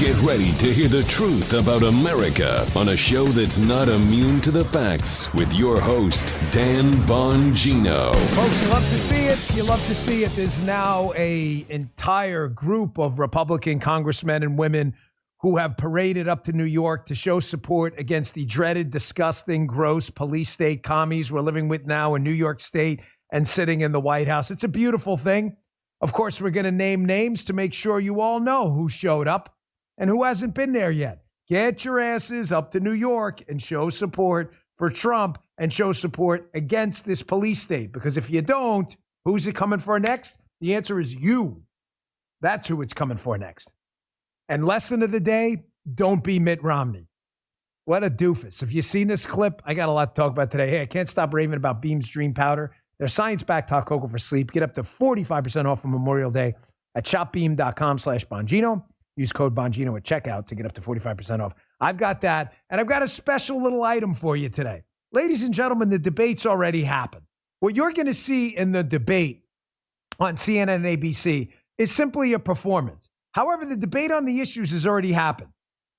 Get ready to hear the truth about America on a show that's not immune to the facts with your host, Dan Bongino. Folks, you love to see it. You love to see it. There's now an entire group of Republican congressmen and women who have paraded up to New York to show support against the dreaded, disgusting, gross police state commies we're living with now in New York State and sitting in the White House. It's a beautiful thing. Of course, we're going to name names to make sure you all know who showed up and who hasn't been there yet. Get your asses up to New York and show support for Trump and show support against this police state. Because if you don't, who's it coming for next? The answer is you. That's who it's coming for next. And lesson of the day, don't be Mitt Romney. What a doofus. Have you seen this clip? I got a lot to talk about today. Hey, I can't stop raving about Beam's Dream Powder. Their science-backed hot cocoa for sleep. Get up to 45% off on Memorial Day at shopbeam.com/Bongino. Use code Bongino at checkout to get up to 45% off. I've got that, and I've got a special little item for you today. Ladies and gentlemen, the debate's already happened. What you're going to see in the debate on CNN and ABC is simply a performance. However, the debate on the issues has already happened.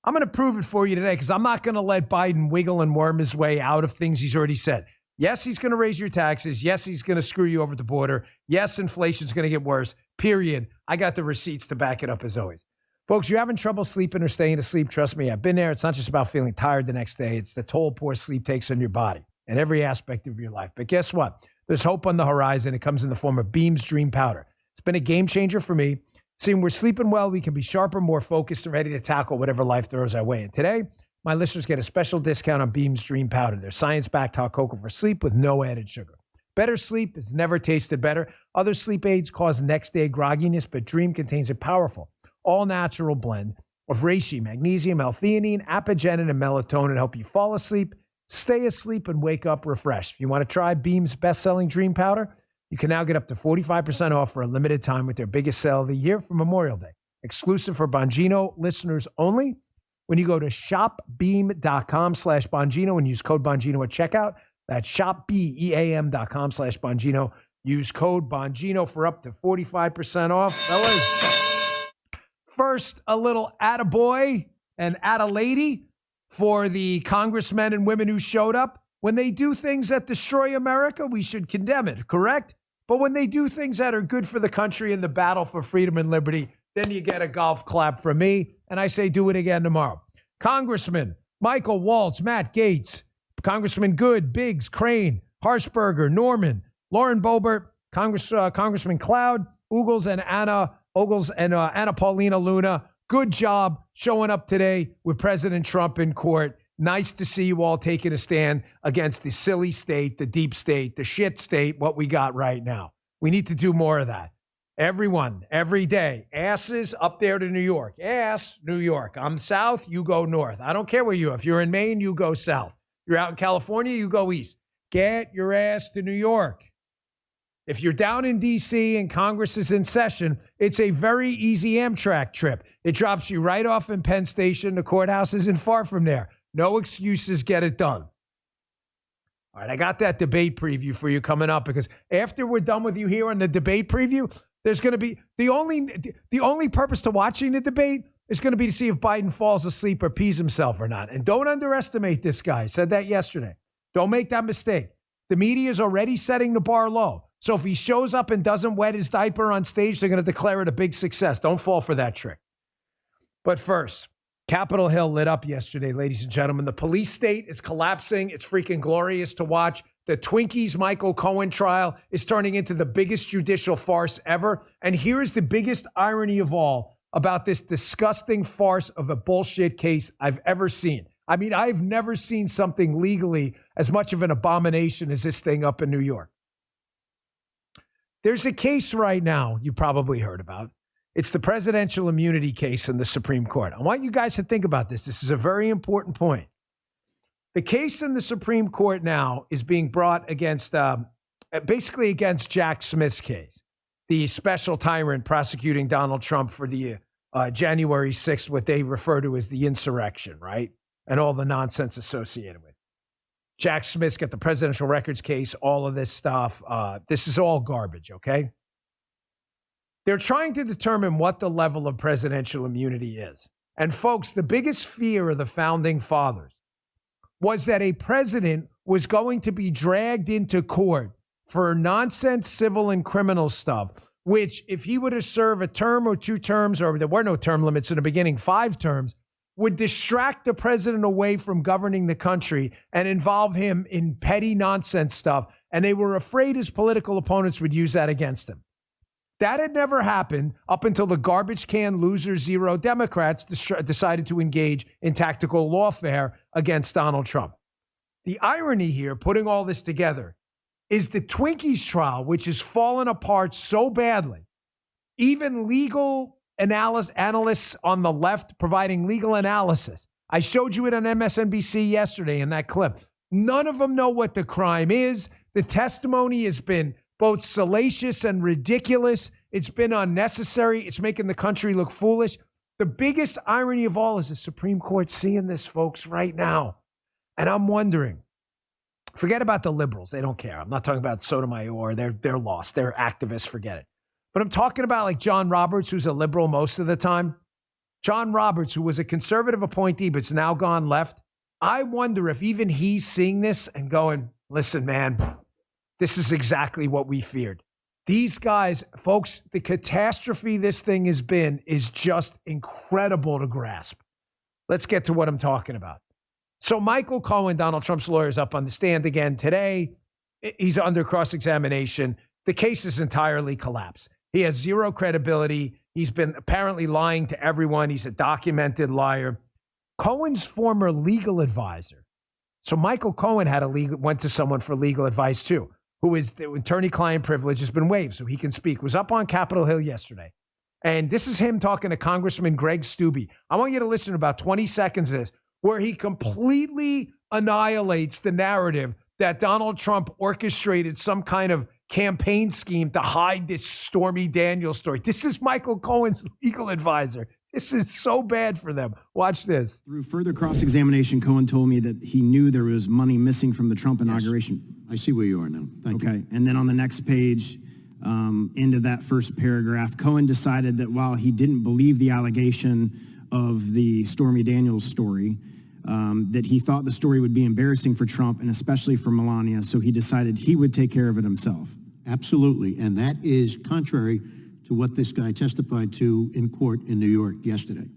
I'm going to prove it for you today because I'm not going to let Biden wiggle and worm his way out of things he's already said. Yes, he's going to raise your taxes. Yes, he's going to screw you over at the border. Yes, inflation's going to get worse, period. I got the receipts to back it up as always. Folks, you're having trouble sleeping or staying asleep. Trust me, I've been there. It's not just about feeling tired the next day. It's the toll poor sleep takes on your body and every aspect of your life. But guess what? There's hope on the horizon. It comes in the form of Beam's Dream Powder. It's been a game changer for me. Seeing we're sleeping well, we can be sharper, more focused, and ready to tackle whatever life throws our way. And today, my listeners get a special discount on Beam's Dream Powder. Their science-backed hot cocoa for sleep with no added sugar. Better sleep has never tasted better. Other sleep aids cause next-day grogginess, but Dream contains a powerful, all-natural blend of reishi, magnesium, L-theanine, apigenin, and melatonin to help you fall asleep, stay asleep, and wake up refreshed. If you want to try Beam's best-selling Dream Powder, you can now get up to 45% off for a limited time with their biggest sale of the year for Memorial Day. Exclusive for Bongino listeners only. When you go to shopbeam.com/Bongino and use code Bongino at checkout, that's shopbeam.com/Bongino. Use code Bongino for up to 45% off. Fellas, first, a little attaboy and attalady for the congressmen and women who showed up. When they do things that destroy America, we should condemn it, correct? But when they do things that are good for the country in the battle for freedom and liberty, then you get a golf clap from me, and I say do it again tomorrow. Congressman Michael Waltz, Matt Gaetz, Congressman Good, Biggs, Crane, Harshberger, Norman, Lauren Boebert, Congressman Cloud, Ogles and Anna Paulina Luna. Good job showing up today with President Trump in court. Nice to see you all taking a stand against the silly state, the deep state, the shit state, what we got right now. We need to do more of that. Everyone, every day, asses up there to New York. Ass, New York. I'm south, you go north. I don't care where you are. If you're in Maine, you go south. You're out in California, you go east. Get your ass to New York. If you're down in D.C. and Congress is in session, it's a very easy Amtrak trip. It drops you right off in Penn Station. The courthouse isn't far from there. No excuses, get it done. All right, I got that debate preview for you coming up because after we're done with you here on the debate preview, there's going to be the only purpose to watching the debate is going to be to see if Biden falls asleep or pees himself or not. And don't underestimate this guy. I said that yesterday. Don't make that mistake. The media is already setting the bar low. So if he shows up and doesn't wet his diaper on stage, they're going to declare it a big success. Don't fall for that trick. But first, Capitol Hill lit up yesterday, ladies and gentlemen. The police state is collapsing. It's freaking glorious to watch. The Twinkies Michael Cohen trial is turning into the biggest judicial farce ever. And here is the biggest irony of all about this disgusting farce of a bullshit case I've ever seen. I mean, I've never seen something legally as much of an abomination as this thing up in New York. There's a case right now you probably heard about. It's the presidential immunity case in the Supreme Court. I want you guys to think about this. This is a very important point. The case in the Supreme Court now is being brought against, basically against Jack Smith's case, the special tyrant prosecuting Donald Trump for the January 6th, what they refer to as the insurrection, right? And all the nonsense associated with it. Jack Smith's got the presidential records case, all of this stuff. This is all garbage, okay? They're trying to determine what the level of presidential immunity is. And folks, the biggest fear of the founding fathers was that a president was going to be dragged into court for nonsense, civil and criminal stuff, which if he were to serve a term or 2 terms, or there were no term limits in the beginning, 5 terms, would distract the president away from governing the country and involve him in petty nonsense stuff. And they were afraid his political opponents would use that against him. That had never happened up until the garbage can loser zero Democrats decided to engage in tactical lawfare against Donald Trump. The irony here, putting all this together, is the Twinkies trial, which has fallen apart so badly. Even legal analysts on the left providing legal analysis. I showed you it on MSNBC yesterday in that clip. None of them know what the crime is. The testimony has been both salacious and ridiculous. It's been unnecessary. It's making the country look foolish. The biggest irony of all is the Supreme Court seeing this, folks, right now. And I'm wondering, forget about the liberals. They don't care. I'm not talking about Sotomayor. They're lost. They're activists. Forget it. But I'm talking about like John Roberts, who's a liberal most of the time. John Roberts, who was a conservative appointee, but's now gone left. I wonder if even he's seeing this and going, listen, man, this is exactly what we feared. These guys, folks, the catastrophe this thing has been is just incredible to grasp. Let's get to what I'm talking about. So Michael Cohen, Donald Trump's lawyer, is up on the stand again today. He's under cross-examination. The case is entirely collapsed. He has zero credibility. He's been apparently lying to everyone. He's a documented liar. Cohen's former legal advisor. So Michael Cohen went to someone for legal advice too, who is the attorney-client privilege has been waived so he can speak. Was up on Capitol Hill yesterday. And this is him talking to Congressman Greg Steube. I want you to listen to about 20 seconds of this, where he completely annihilates the narrative that Donald Trump orchestrated some kind of campaign scheme to hide this Stormy Daniels story. This is Michael Cohen's legal advisor. This is so bad for them. Watch this. Through further cross-examination, Cohen told me that he knew there was money missing from the Trump inauguration. Yes. I see where you are now. Thank you. Okay. And then on the next page, into that first paragraph, Cohen decided that while he didn't believe the allegation of the Stormy Daniels story, that he thought the story would be embarrassing for Trump and especially for Melania, so he decided he would take care of it himself. Absolutely. And that is contrary to what this guy testified to in court in New York yesterday.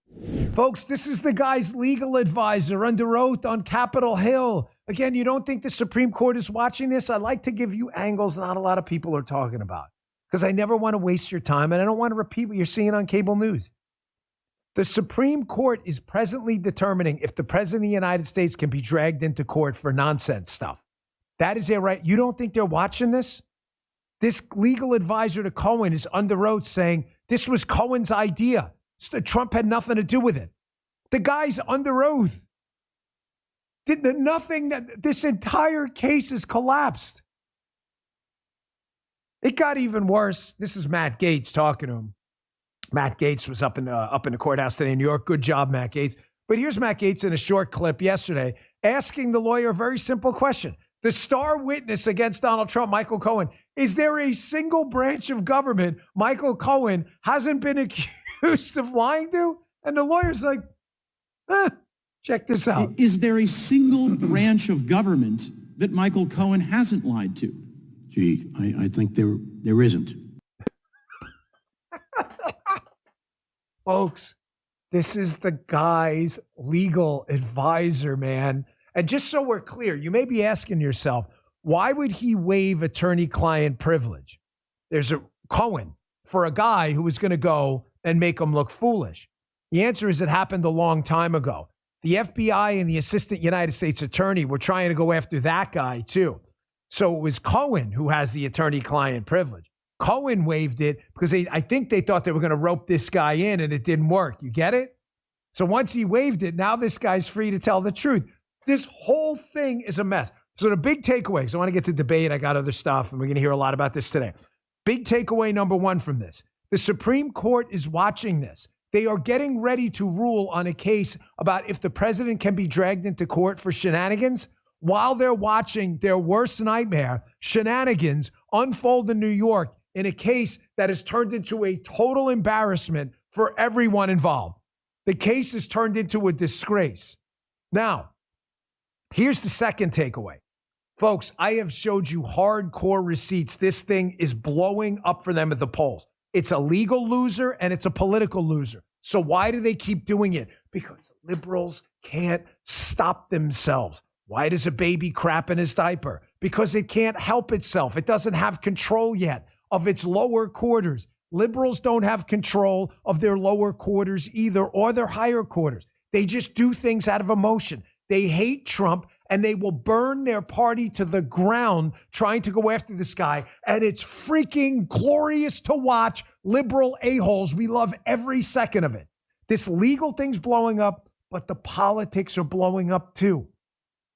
Folks, this is the guy's legal advisor under oath on Capitol Hill. Again, you don't think the Supreme Court is watching this? I like to give you angles not a lot of people are talking about because I never want to waste your time and I don't want to repeat what you're seeing on cable news. The Supreme Court is presently determining if the President of the United States can be dragged into court for nonsense stuff. That is their right. You don't think they're watching this? This legal advisor to Cohen is under oath saying this was Cohen's idea. Trump had nothing to do with it. The guy's under oath. This entire case is collapsed. It got even worse. This is Matt Gaetz talking to him. Matt Gaetz was up in the courthouse today in New York. Good job, Matt Gaetz. But here's Matt Gaetz in a short clip yesterday asking the lawyer a very simple question. The star witness against Donald Trump, Michael Cohen, is there a single branch of government Michael Cohen hasn't been accused of lying to? And the lawyer's like, check this out. Is there a single branch of government that Michael Cohen hasn't lied to? Gee, I think there isn't. Folks, this is the guy's legal advisor, man. And just so we're clear, you may be asking yourself, why would he waive attorney-client privilege? There's a Cohen for a guy who was going to go and make him look foolish. The answer is it happened a long time ago. The FBI and the assistant United States attorney were trying to go after that guy too. So it was Cohen who has the attorney-client privilege. Cohen waived it because I think they thought they were going to rope this guy in and it didn't work. You get it? So once he waived it, now this guy's free to tell the truth. This whole thing is a mess. So the big takeaways, I want to get to debate. I got other stuff, and we're going to hear a lot about this today. Big takeaway number one from this. The Supreme Court is watching this. They are getting ready to rule on a case about if the president can be dragged into court for shenanigans while they're watching their worst nightmare, shenanigans, unfold in New York in a case that has turned into a total embarrassment for everyone involved. The case has turned into a disgrace. Now, here's the second takeaway. Folks, I have showed you hardcore receipts. This thing is blowing up for them at the polls. It's a legal loser and it's a political loser. So why do they keep doing it? Because liberals can't stop themselves. Why does a baby crap in his diaper? Because it can't help itself. It doesn't have control yet of its lower quarters. Liberals don't have control of their lower quarters either, or their higher quarters. They just do things out of emotion. They hate Trump, and they will burn their party to the ground trying to go after this guy. And it's freaking glorious to watch liberal a-holes. We love every second of it. This legal thing's blowing up, but the politics are blowing up too.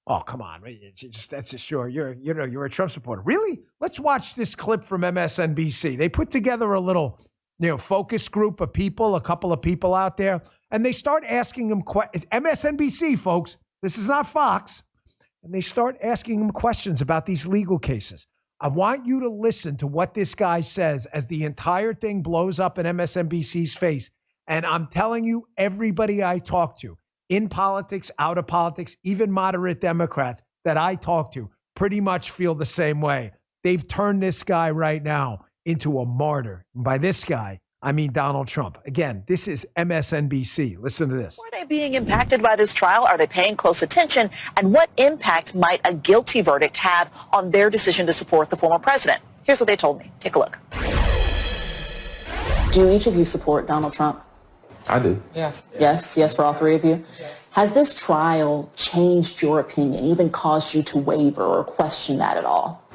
Oh, come on. That's just sure. You're a Trump supporter. Really? Let's watch this clip from MSNBC. They put together a little, focus group of people, a couple of people out there, and they start asking them questions. MSNBC, folks. This is not Fox. And they start asking him questions about these legal cases. I want you to listen to what this guy says as the entire thing blows up in MSNBC's face. And I'm telling you, everybody I talk to, in politics, out of politics, even moderate Democrats that I talk to, pretty much feel the same way. They've turned this guy right now into a martyr. And by this guy, I mean Donald Trump. Again, this is MSNBC. Listen to this. Are they being impacted by this trial? Are they paying close attention? And what impact might a guilty verdict have on their decision to support the former president? Here's what they told me. Take a look. Do each of you support Donald Trump? I do. Yes. Yes for all three of you? Yes. Has this trial changed your opinion, even caused you to waver or question that at all?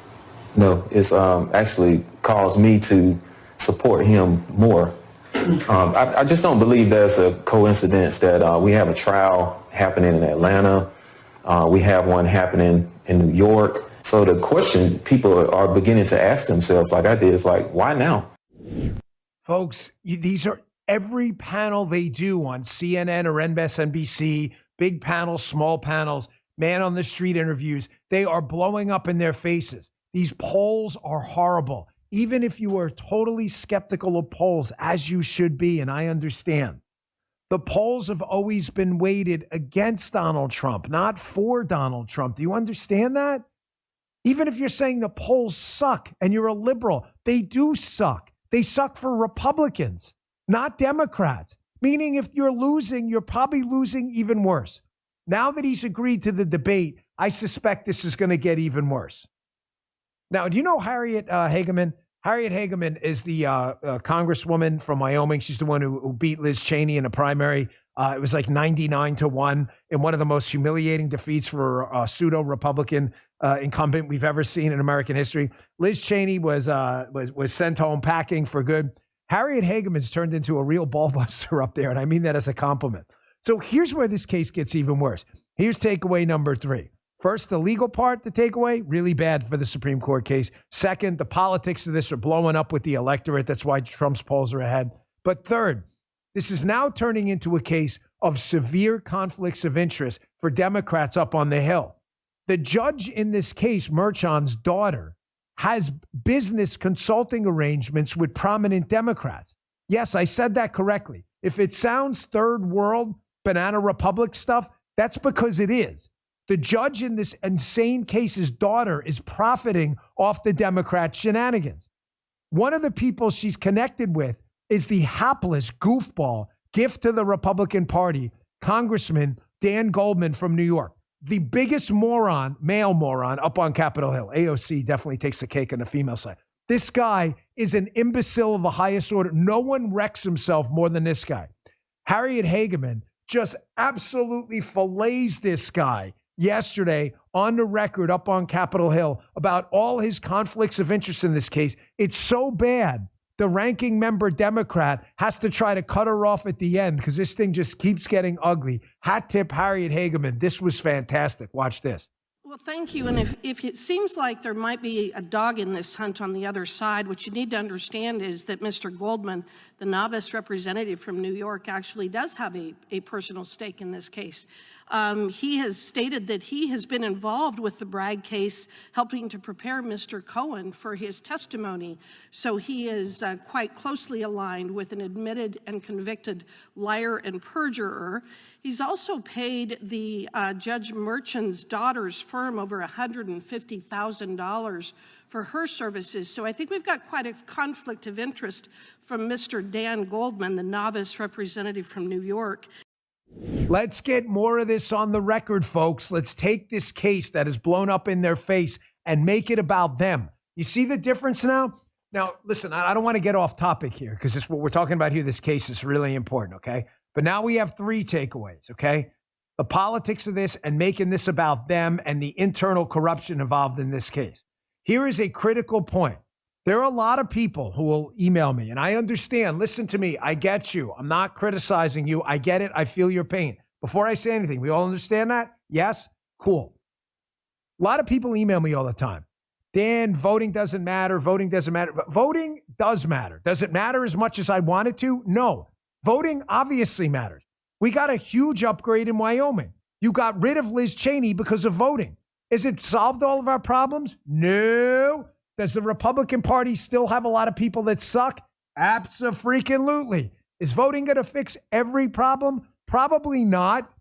No, it's actually caused me to support him more. I just don't believe there's a coincidence that we have a trial happening in Atlanta. We have one happening in New York. So the question people are beginning to ask themselves, like I did, is like, why now? Folks, these are every panel they do on CNN or MSNBC, big panels, small panels, man on the street interviews. They are blowing up in their faces. These polls are horrible. Even if you are totally skeptical of polls, as you should be, and I understand, the polls have always been weighted against Donald Trump, not for Donald Trump. Do you understand that? Even if you're saying the polls suck and you're a liberal, they do suck. They suck for Republicans, not Democrats. Meaning if you're losing, you're probably losing even worse. Now that he's agreed to the debate, I suspect this is going to get even worse. Now, do you know Harriet Hageman? Harriet Hageman is the congresswoman from Wyoming. She's the one who beat Liz Cheney in a primary. It was like 99-1 in one of the most humiliating defeats for a pseudo-Republican incumbent we've ever seen in American history. Liz Cheney was sent home packing for good. Harriet Hageman's turned into a real ballbuster up there, and I mean that as a compliment. So here's where this case gets even worse. Here's takeaway number 3. First, the legal part, the takeaway, really bad for the Supreme Court case. Second, the politics of this are blowing up with the electorate. That's why Trump's polls are ahead. But third, this is now turning into a case of severe conflicts of interest for Democrats up on the Hill. The judge in this case, Merchan's daughter, has business consulting arrangements with prominent Democrats. Yes, I said that correctly. If it sounds third world, banana republic stuff, that's because it is. The judge in this insane case's daughter is profiting off the Democrat shenanigans. One of the people she's connected with is the hapless goofball gift to the Republican Party, Congressman Dan Goldman from New York. The biggest moron, male moron, up on Capitol Hill. AOC definitely takes the cake on the female side. This guy is an imbecile of the highest order. No one wrecks himself more than this guy. Harriet Hageman just absolutely fillets this guy yesterday on the record up on Capitol Hill about all his conflicts of interest in this case. It's so bad, the ranking member Democrat has to try to cut her off at the end because this thing just keeps getting ugly. Hat tip Harriet Hageman. This was fantastic. Watch this. Well, thank you. And if it seems like there might be a dog in this hunt on the other side, what you need to understand is that Mr. Goldman, the novice representative from New York, actually does have a personal stake in this case. He has stated that he has been involved with the Bragg case, helping to prepare Mr. Cohen for his testimony. So he is quite closely aligned with an admitted and convicted liar and perjurer. He's also paid the Judge Merchant's daughter's firm over $150,000 for her services. So I think we've got quite a conflict of interest from Mr. Dan Goldman, the novice representative from New York. Let's get more of this on the record, folks. Let's take this case that is blown up in their face and make it about them. You see the difference now? Now, listen, I don't want to get off topic here because this what we're talking about here. This case is really important, okay? But now we have 3 takeaways, okay? The politics of this and making this about them and the internal corruption involved in this case. Here is a critical point. There are a lot of people who will email me, and I understand. Listen to me. I get you. I'm not criticizing you. I get it. I feel your pain. Before I say anything, we all understand that? Yes? Cool. A lot of people email me all the time. Dan, voting doesn't matter. Voting doesn't matter. Voting does matter. Does it matter as much as I want it to? No. Voting obviously matters. We got a huge upgrade in Wyoming. You got rid of Liz Cheney because of voting. Is it solved all of our problems? No. Does the Republican Party still have a lot of people that suck? Abso-freaking-lutely. Is voting going to fix every problem? Probably not.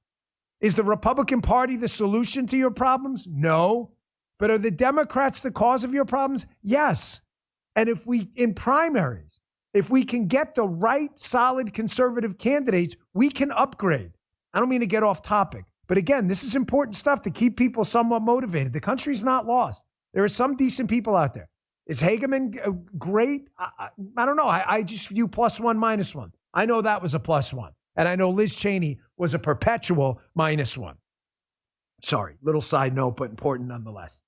Is the Republican Party the solution to your problems? No. But are the Democrats the cause of your problems? Yes. And if we, in primaries, if we can get the right, solid conservative candidates, we can upgrade. I don't mean to get off topic. But again, this is important stuff to keep people somewhat motivated. The country's not lost. There are some decent people out there. Is Hageman great? I don't know. I just view +1, -1. I know that was a +1. And I know Liz Cheney was a perpetual -1. Sorry, little side note, but important nonetheless.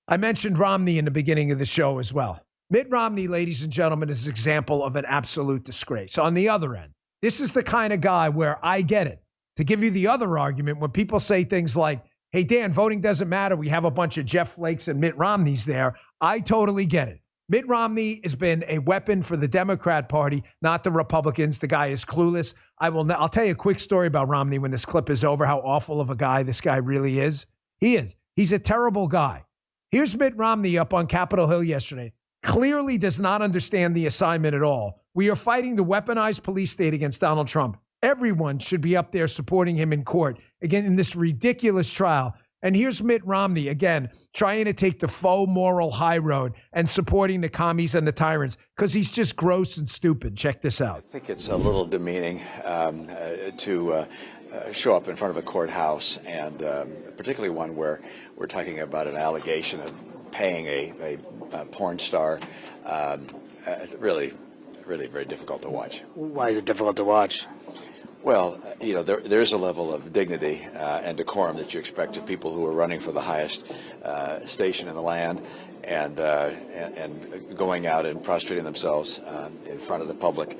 I mentioned Romney in the beginning of the show as well. Mitt Romney, ladies and gentlemen, is an example of an absolute disgrace. On the other end, this is the kind of guy where I get it. To give you the other argument, when people say things like, hey, Dan, voting doesn't matter. We have a bunch of Jeff Flakes and Mitt Romneys there. I totally get it. Mitt Romney has been a weapon for the Democrat Party, not the Republicans. The guy is clueless. I'll tell you a quick story about Romney when this clip is over, how awful of a guy this guy really is. He is. He's a terrible guy. Here's Mitt Romney up on Capitol Hill yesterday. Clearly does not understand the assignment at all. We are fighting the weaponized police state against Donald Trump. Everyone should be up there supporting him in court, again, in this ridiculous trial. And here's Mitt Romney, again, trying to take the faux moral high road and supporting the commies and the tyrants because he's just gross and stupid. Check this out. I think it's a little demeaning to show up in front of a courthouse, and particularly one where we're talking about an allegation of paying a porn star. It's really very difficult to watch. Why is it difficult to watch? Well, you know, there's a level of dignity and decorum that you expect of people who are running for the highest station in the land, and going out and prostrating themselves in front of the public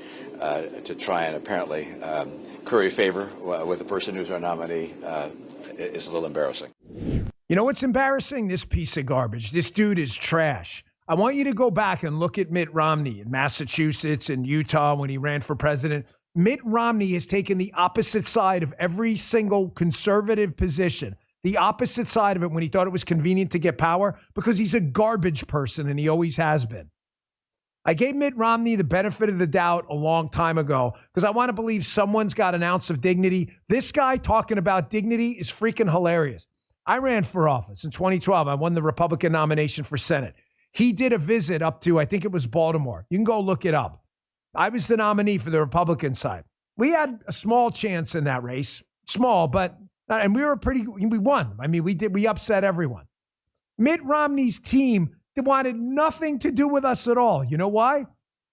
to try and apparently curry favor with the person who's our nominee is a little embarrassing. You know what's embarrassing? This piece of garbage. This dude is trash. I want you to go back and look at Mitt Romney in Massachusetts and Utah when he ran for president. Mitt Romney has taken the opposite side of every single conservative position, the opposite side of it when he thought it was convenient to get power, because he's a garbage person and he always has been. I gave Mitt Romney the benefit of the doubt a long time ago because I want to believe someone's got an ounce of dignity. This guy talking about dignity is freaking hilarious. I ran for office in 2012. I won the Republican nomination for Senate. He did a visit up to, I think it was Baltimore. You can go look it up. I was the nominee for the Republican side. We had a small chance in that race. Small, but, and we won. I mean, we upset everyone. Mitt Romney's team wanted nothing to do with us at all. You know why?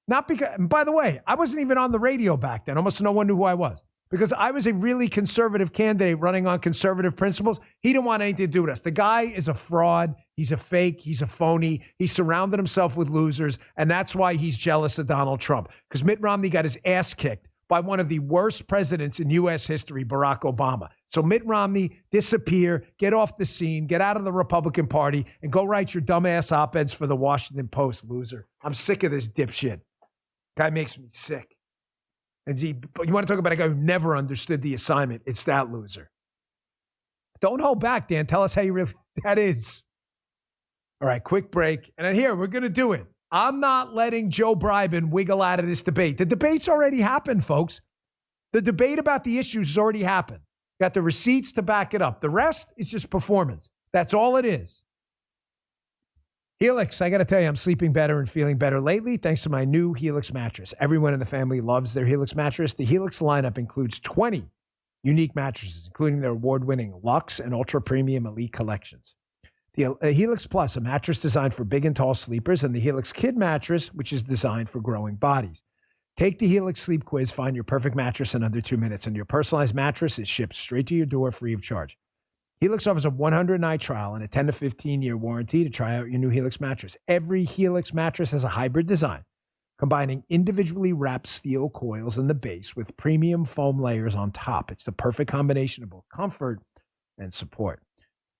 Not because, and by the way, I wasn't even on the radio back then. Almost no one knew who I was. Because I was a really conservative candidate running on conservative principles. He didn't want anything to do with us. The guy is a fraud. He's a fake. He's a phony. He surrounded himself with losers. And that's why he's jealous of Donald Trump. Because Mitt Romney got his ass kicked by one of the worst presidents in U.S. history, Barack Obama. So Mitt Romney, disappear, get off the scene, get out of the Republican Party, and go write your dumbass op-eds for the Washington Post, loser. I'm sick of this dipshit. Guy makes me sick. And you want to talk about a guy who never understood the assignment? It's that loser. Don't hold back, Dan. Tell us how you really, that is. All right, quick break. And then here, we're going to do it. I'm not letting Joe Biden wiggle out of this debate. The debate's already happened, folks. The debate about the issues has already happened. Got the receipts to back it up. The rest is just performance. That's all it is. Helix, I got to tell you, I'm sleeping better and feeling better lately thanks to my new Helix mattress. Everyone in the family loves their Helix mattress. The Helix lineup includes 20 unique mattresses, including their award-winning Luxe and Ultra Premium Elite collections. The Helix Plus, a mattress designed for big and tall sleepers, and the Helix Kid mattress, which is designed for growing bodies. Take the Helix Sleep Quiz, find your perfect mattress in under 2 minutes, and your personalized mattress is shipped straight to your door free of charge. Helix offers a 100-night trial and a 10 to 15-year warranty to try out your new Helix mattress. Every Helix mattress has a hybrid design, combining individually wrapped steel coils in the base with premium foam layers on top. It's the perfect combination of both comfort and support.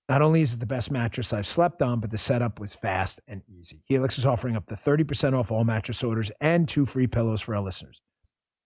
Not only is it the best mattress I've slept on, but the setup was fast and easy. Helix is offering up to 30% off all mattress orders and 2 free pillows for our listeners.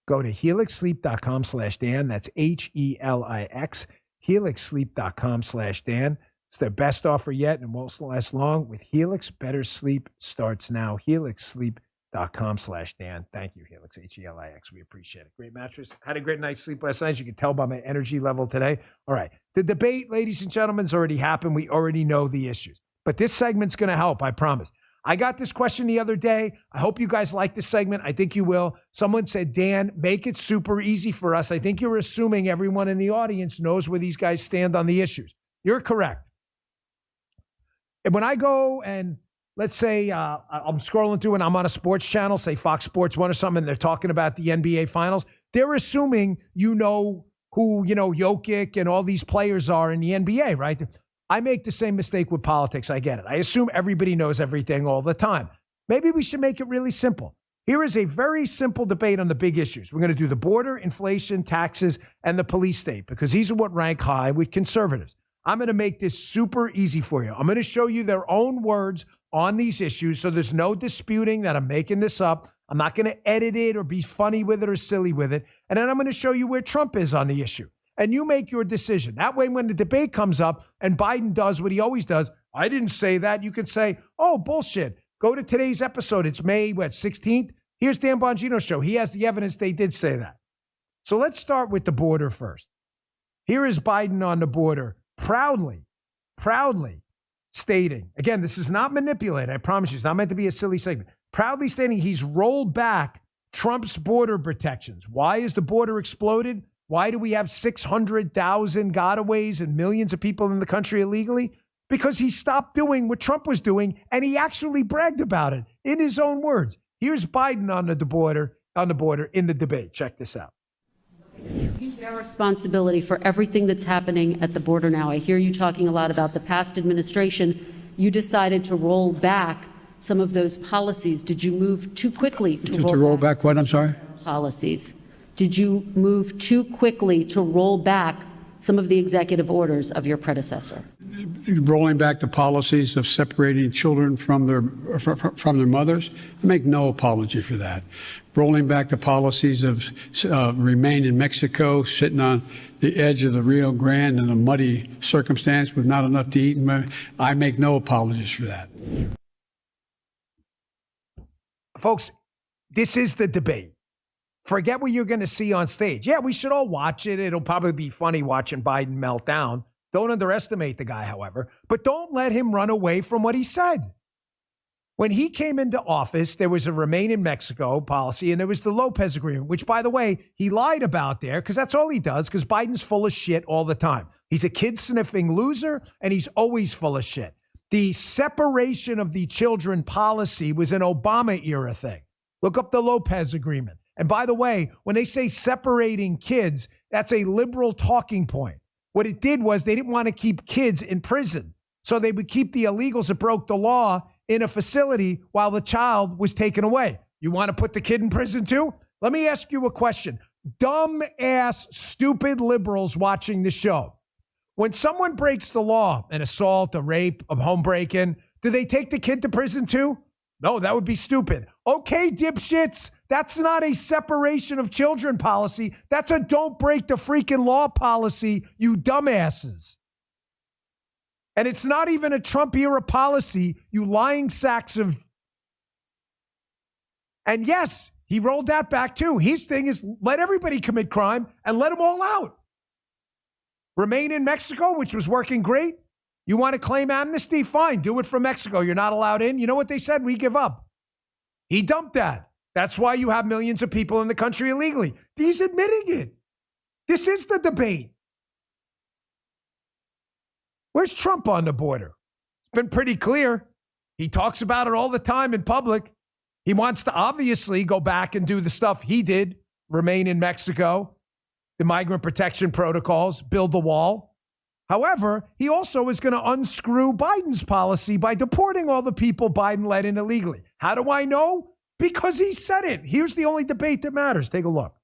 Go to helixsleep.com/Dan. That's HELIX. helixsleep.com/Dan. It's their best offer yet and won't last long. With Helix, better sleep starts now. helixsleep.com/Dan. Thank you, Helix, HELIX. We appreciate it. Great mattress. Had a great night's sleep last night. As you can tell by my energy level today. All right. The debate, ladies and gentlemen, has already happened. We already know the issues. But this segment's going to help, I promise. I got this question the other day. I hope you guys like this segment. I think you will. Someone said, Dan, make it super easy for us. I think you're assuming everyone in the audience knows where these guys stand on the issues. You're correct. And when I go and let's say I'm scrolling through and I'm on a sports channel, say Fox Sports 1 or something, and they're talking about the NBA Finals, they're assuming you know who, Jokic and all these players are in the NBA, right? I make the same mistake with politics. I get it. I assume everybody knows everything all the time. Maybe we should make it really simple. Here is a very simple debate on the big issues. We're going to do the border, inflation, taxes, and the police state, because these are what rank high with conservatives. I'm going to make this super easy for you. I'm going to show you their own words on these issues, so there's no disputing that I'm making this up. I'm not going to edit it or be funny with it or silly with it. And then I'm going to show you where Trump is on the issue. And you make your decision. That way, when the debate comes up and Biden does what he always does, I didn't say that. You can say, oh, bullshit. Go to today's episode. It's May, 16th? Here's Dan Bongino's show. He has the evidence they did say that. So let's start with the border first. Here is Biden on the border, proudly stating, again, this is not manipulated. I promise you, it's not meant to be a silly segment. Proudly stating he's rolled back Trump's border protections. Why is the border exploded? Why do we have 600,000 gotaways and millions of people in the country illegally? Because he stopped doing what Trump was doing, and he actually bragged about it in his own words. Here's Biden on the border in the debate. Check this out. You bear responsibility for everything that's happening at the border now. I hear you talking a lot about the past administration. You decided to roll back some of those policies. Did you move too quickly to roll back what? I'm sorry? Policies. Did you move too quickly to roll back some of the executive orders of your predecessor? Rolling back the policies of separating children from their mothers, I make no apology for that. Rolling back the policies of remain in Mexico, sitting on the edge of the Rio Grande in a muddy circumstance with not enough to eat, I make no apologies for that. Folks, this is the debate. Forget what you're going to see on stage. Yeah, we should all watch it. It'll probably be funny watching Biden melt down. Don't underestimate the guy, however, but don't let him run away from what he said. When he came into office, there was a remain in Mexico policy, and there was the Lopez agreement, which, by the way, he lied about there because that's all he does, because Biden's full of shit all the time. He's a kid-sniffing loser, and he's always full of shit. The separation of the children policy was an Obama-era thing. Look up the Lopez agreement. And by the way, when they say separating kids, that's a liberal talking point. What it did was they didn't want to keep kids in prison. So they would keep the illegals that broke the law in a facility while the child was taken away. You want to put the kid in prison too? Let me ask you a question. Dumb ass, stupid liberals watching the show. When someone breaks the law, an assault, a rape, a home break-in, do they take the kid to prison too? No, that would be stupid. Okay, dipshits. That's not a separation of children policy. That's a don't break the freaking law policy, you dumbasses. And it's not even a Trump era policy, you lying sacks of. And yes, he rolled that back too. His thing is let everybody commit crime and let them all out. Remain in Mexico, which was working great. You want to claim amnesty? Fine, do it from Mexico. You're not allowed in. You know what they said? We give up. He dumped that. That's why you have millions of people in the country illegally. He's admitting it. This is the debate. Where's Trump on the border? It's been pretty clear. He talks about it all the time in public. He wants to obviously go back and do the stuff he did, remain in Mexico, the migrant protection protocols, build the wall. However, he also is going to unscrew Biden's policy by deporting all the people Biden let in illegally. How do I know? Because he said it. Here's the only debate that matters. Take a look.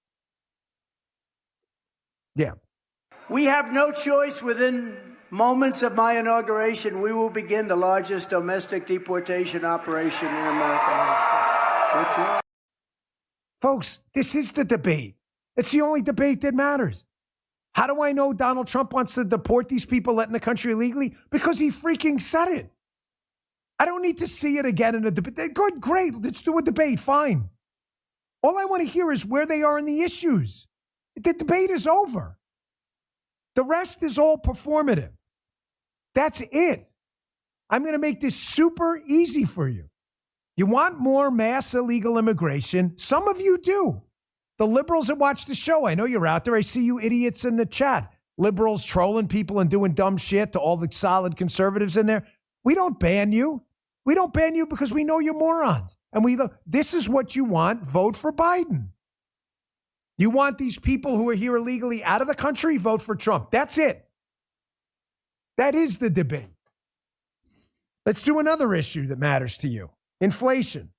Yeah. We have no choice. Within moments of my inauguration, we will begin the largest domestic deportation operation in American history. Folks, this is the debate. It's the only debate that matters. How do I know Donald Trump wants to deport these people let in the country illegally? Because he freaking said it. I don't need to see it again in a debate. Good, great. Let's do a debate. Fine. All I want to hear is where they are in the issues. The debate is over. The rest is all performative. That's it. I'm going to make this super easy for you. You want more mass illegal immigration? Some of you do. The liberals that watch the show, I know you're out there. I see you idiots in the chat. Liberals trolling people and doing dumb shit to all the solid conservatives in there. We don't ban you. We don't ban you because we know you're morons. And this is what you want. Vote for Biden. You want these people who are here illegally out of the country? Vote for Trump. That's it. That is the debate. Let's do another issue that matters to you. Inflation.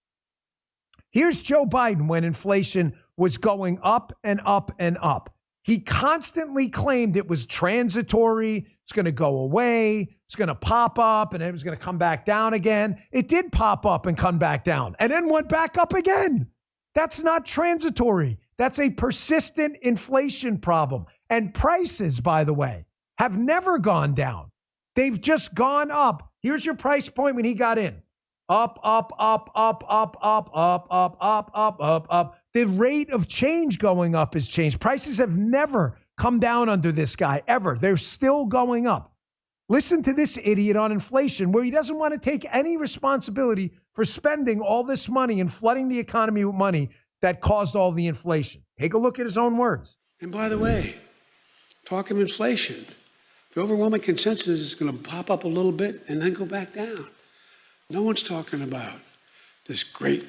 Here's Joe Biden when inflation was going up and up and up. He constantly claimed it was transitory, it's going to go away, it's going to pop up, and it was going to come back down again. It did pop up and come back down, and then went back up again. That's not transitory. That's a persistent inflation problem. And prices, by the way, have never gone down. They've just gone up. Here's your price point when he got in. Up, up, up, up, up, up, up, up, up, up, up, up. The rate of change going up has changed. Prices have never come down under this guy, ever. They're still going up. Listen to this idiot on inflation, where he doesn't want to take any responsibility for spending all this money and flooding the economy with money that caused all the inflation. Take a look at his own words. And by the way, talk of inflation, the overwhelming consensus is going to pop up a little bit and then go back down. No one's talking about this great,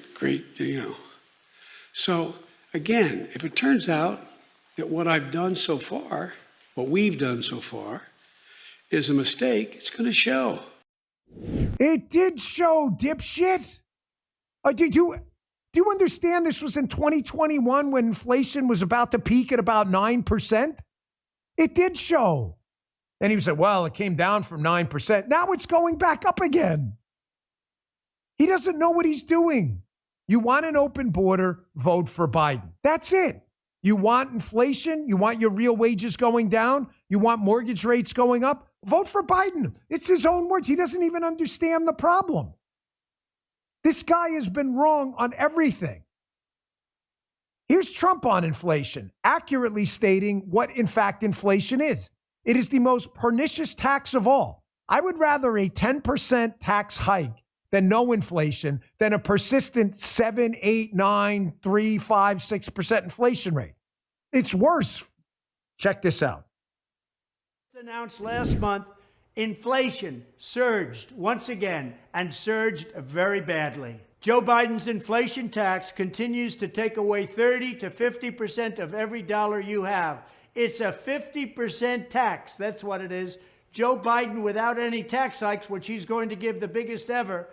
So again, if it turns out that what I've done so far, what we've done so far, is a mistake, it's going to show. It did show, dipshit. Do you understand this was in 2021 when inflation was about to peak at about 9%? It did show. And he said, well, it came down from 9%. Now it's going back up again. He doesn't know what he's doing. You want an open border, vote for Biden. That's it. You want inflation? You want your real wages going down? You want mortgage rates going up? Vote for Biden. It's his own words. He doesn't even understand the problem. This guy has been wrong on everything. Here's Trump on inflation, accurately stating what, in fact, inflation is. It is the most pernicious tax of all. I would rather a 10% tax hike than no inflation, than a persistent 7, 8, 9, 3, 5, 6% inflation rate. It's worse. Check this out. Announced last month, inflation surged once again and surged very badly. Joe Biden's inflation tax continues to take away 30 to 50% of every dollar you have. It's a 50% tax. That's what it is. Joe Biden, without any tax hikes, which he's going to give the biggest ever,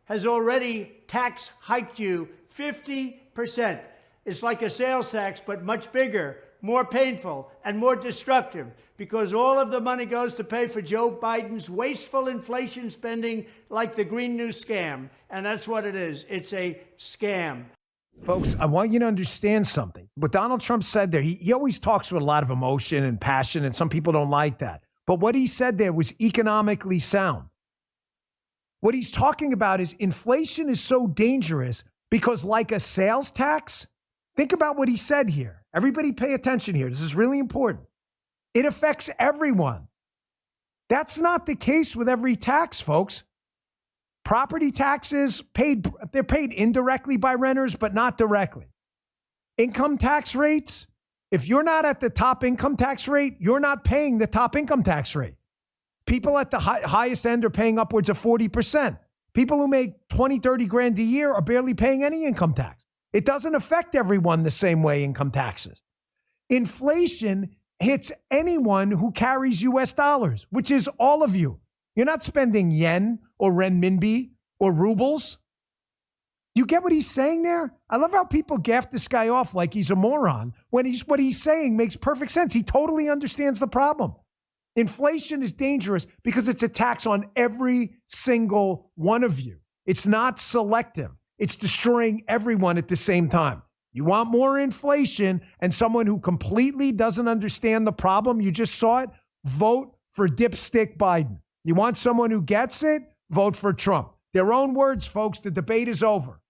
has already tax hiked you 50%. It's like a sales tax, but much bigger, more painful, and more destructive, because all of the money goes to pay for Joe Biden's wasteful inflation spending like the Green New scam. And that's what it is. It's a scam. Folks, I want you to understand something. What Donald Trump said there, he always talks with a lot of emotion and passion, and some people don't like that. But what he said there was economically sound. What he's talking about is inflation is so dangerous because, like a sales tax, think about what he said here. Everybody pay attention here. This is really important. It affects everyone. That's not the case with every tax, folks. Property taxes they're paid indirectly by renters, but not directly. Income tax rates, if you're not at the top income tax rate, you're not paying the top income tax rate. People at the highest end are paying upwards of 40%. People who make 20, 30 grand a year are barely paying any income tax. It doesn't affect everyone the same way, income taxes. Inflation hits anyone who carries US dollars, which is all of you. You're not spending yen or renminbi or rubles. You get what he's saying there? I love how people gaff this guy off like he's a moron when what he's saying makes perfect sense. He totally understands the problem. Inflation is dangerous because it's a tax on every single one of you. It's not selective. It's destroying everyone at the same time. You want more inflation and someone who completely doesn't understand the problem, you just saw it, vote for dipstick Biden. You want someone who gets it, vote for Trump. Their own words, folks, the debate is over.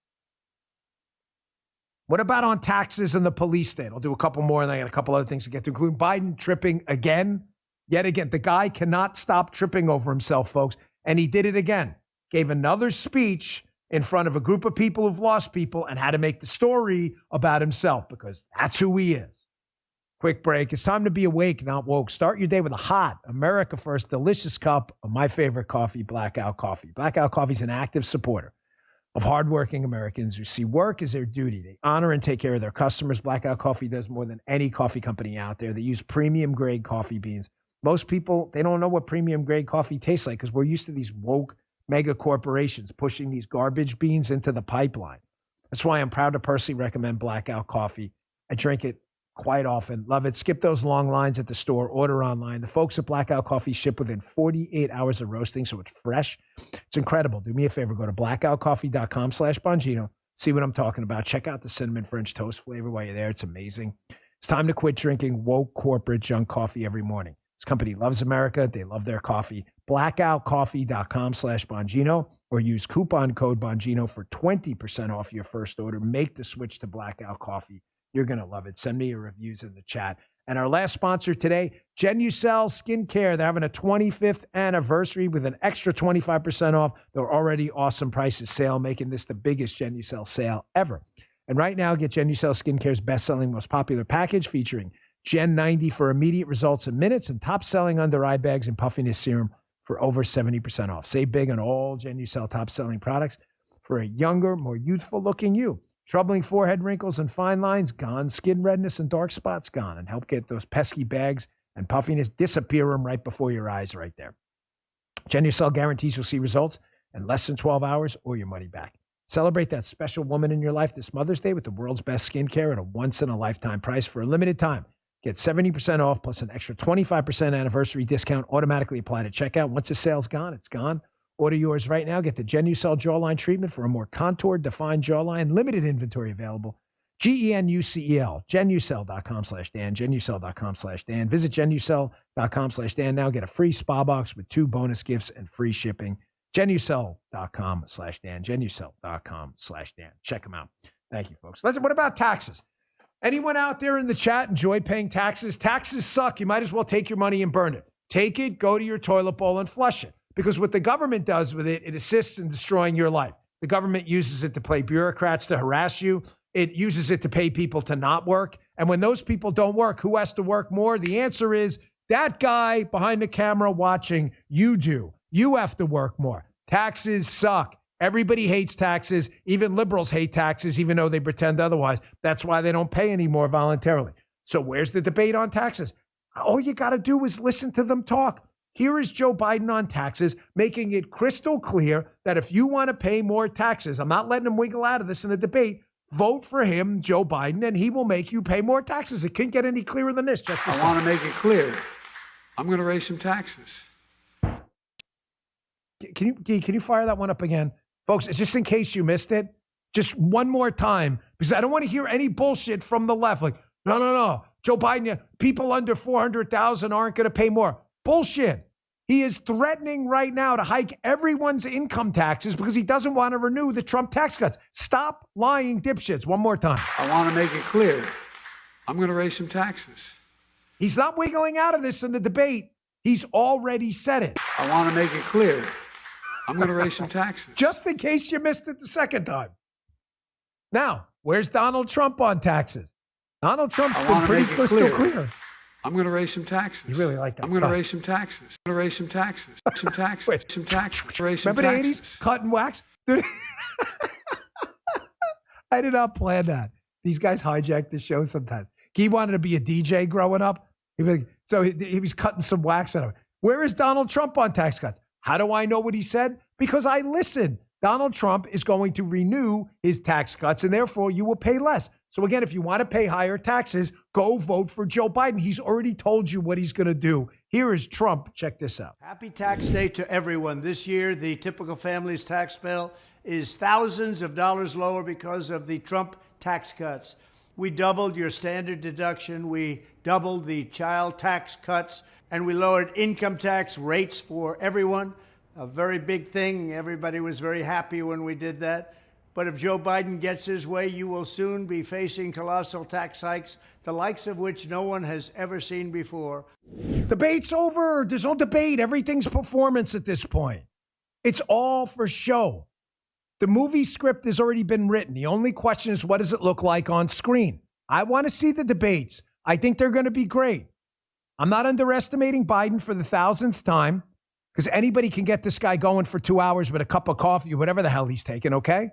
What about on taxes and the police state? I'll do a couple more and I got a couple other things to get to, including Biden tripping again. Yet again, the guy cannot stop tripping over himself, folks. And he did it again. Gave another speech in front of a group of people who've lost people and had to make the story about himself because that's who he is. Quick break. It's time to be awake, not woke. Start your day with a hot, America First, delicious cup of my favorite coffee, Blackout Coffee. Blackout Coffee is an active supporter of hardworking Americans who see work as their duty. They honor and take care of their customers. Blackout Coffee does more than any coffee company out there. They use premium grade coffee beans. Most people, they don't know what premium grade coffee tastes like because we're used to these woke mega corporations pushing these garbage beans into the pipeline. That's why I'm proud to personally recommend Blackout Coffee. I drink it quite often. Love it. Skip those long lines at the store. Order online. The folks at Blackout Coffee ship within 48 hours of roasting, so it's fresh. It's incredible. Do me a favor. Go to blackoutcoffee.com/Bongino. See what I'm talking about. Check out the cinnamon French toast flavor while you're there. It's amazing. It's time to quit drinking woke corporate junk coffee every morning. This company loves America. They love their coffee. Blackoutcoffee.com/Bongino or use coupon code Bongino for 20% off your first order. Make the switch to Blackout Coffee. You're going to love it. Send me your reviews in the chat. And our last sponsor today, Genucel Skincare. They're having a 25th anniversary with an extra 25% off. Their already awesome prices sale, making this the biggest Genucel sale ever. And right now, get Genucel Skincare's best-selling, most popular package featuring Gen 90 for immediate results in minutes and top-selling under eye bags and puffiness serum for over 70% off. Save big on all Genucel top-selling products for a younger, more youthful-looking you. Troubling forehead wrinkles and fine lines, gone. Skin redness and dark spots, gone. And help get those pesky bags and puffiness, disappear them right before your eyes right there. Genucel guarantees you'll see results in less than 12 hours or your money back. Celebrate that special woman in your life this Mother's Day with the world's best skincare at a once-in-a-lifetime price for a limited time. Get 70% off plus an extra 25% anniversary discount automatically applied at checkout. Once the sale's gone, it's gone. Order yours right now. Get the Genucel jawline treatment for a more contoured, defined jawline. Limited inventory available. GENUCEL, Genucel.com/Dan, Genucel.com/Dan. Visit Genucel.com/Dan now. Get a free spa box with 2 bonus gifts and free shipping. Genucel.com/Dan, Genucel.com/Dan. Check them out. Thank you, folks. Listen, what about taxes? Anyone out there in the chat enjoy paying taxes? Taxes suck. You might as well take your money and burn it. Take it, go to your toilet bowl and flush it. Because what the government does with it, it assists in destroying your life. The government uses it to pay bureaucrats to harass you. It uses it to pay people to not work. And when those people don't work, who has to work more? The answer is that guy behind the camera watching. You do. You have to work more. Taxes suck. Everybody hates taxes. Even liberals hate taxes, even though they pretend otherwise. That's why they don't pay anymore voluntarily. So where's the debate on taxes? All you got to do is listen to them talk. Here is Joe Biden on taxes, making it crystal clear that if you want to pay more taxes, I'm not letting him wiggle out of this in a debate, vote for him, Joe Biden, and he will make you pay more taxes. It can't get any clearer than this. Check this out. I want to make it clear. I'm going to raise some taxes. Can you fire that one up again? Folks, it's just in case you missed it. Just one more time, because I don't want to hear any bullshit from the left. Like, no. Joe Biden, people under 400,000 aren't going to pay more. Bullshit. He is threatening right now to hike everyone's income taxes because he doesn't want to renew the Trump tax cuts. Stop lying, dipshits. One more time. I want to make it clear. I'm going to raise some taxes. He's not wiggling out of this in the debate. He's already said it. I want to make it clear. I'm going to raise some taxes. Just in case you missed it the second time. Now, where's Donald Trump on taxes? Donald Trump's been pretty crystal clear. I'm going to raise some taxes. You really like that? I'm going to raise some taxes. I'm going to raise some taxes. Some taxes. Wait. Some taxes. Raise some Remember taxes. the 80s? Cut and wax? Dude, I did not plan that. These guys hijack the show sometimes. He wanted to be a DJ growing up. So he was cutting some wax out of it. Where is Donald Trump on tax cuts? How do I know what he said? Because I listen. Donald Trump is going to renew his tax cuts, and therefore you will pay less. So again, if you want to pay higher taxes, go vote for Joe Biden. He's already told you what he's going to do. Here is Trump. Check this out. Happy tax day to everyone. This year, the typical family's tax bill is thousands of dollars lower because of the Trump tax cuts. We doubled your standard deduction. We doubled the child tax cuts, and we lowered income tax rates for everyone. A very big thing. Everybody was very happy when we did that. But if Joe Biden gets his way, you will soon be facing colossal tax hikes, the likes of which no one has ever seen before. Debate's over. There's no debate. Everything's performance at this point. It's all for show. The movie script has already been written. The only question is, what does it look like on screen? I want to see the debates. I think they're going to be great. I'm not underestimating Biden for the 1,000th time, because anybody can get this guy going for 2 hours with a cup of coffee or whatever the hell he's taking, okay?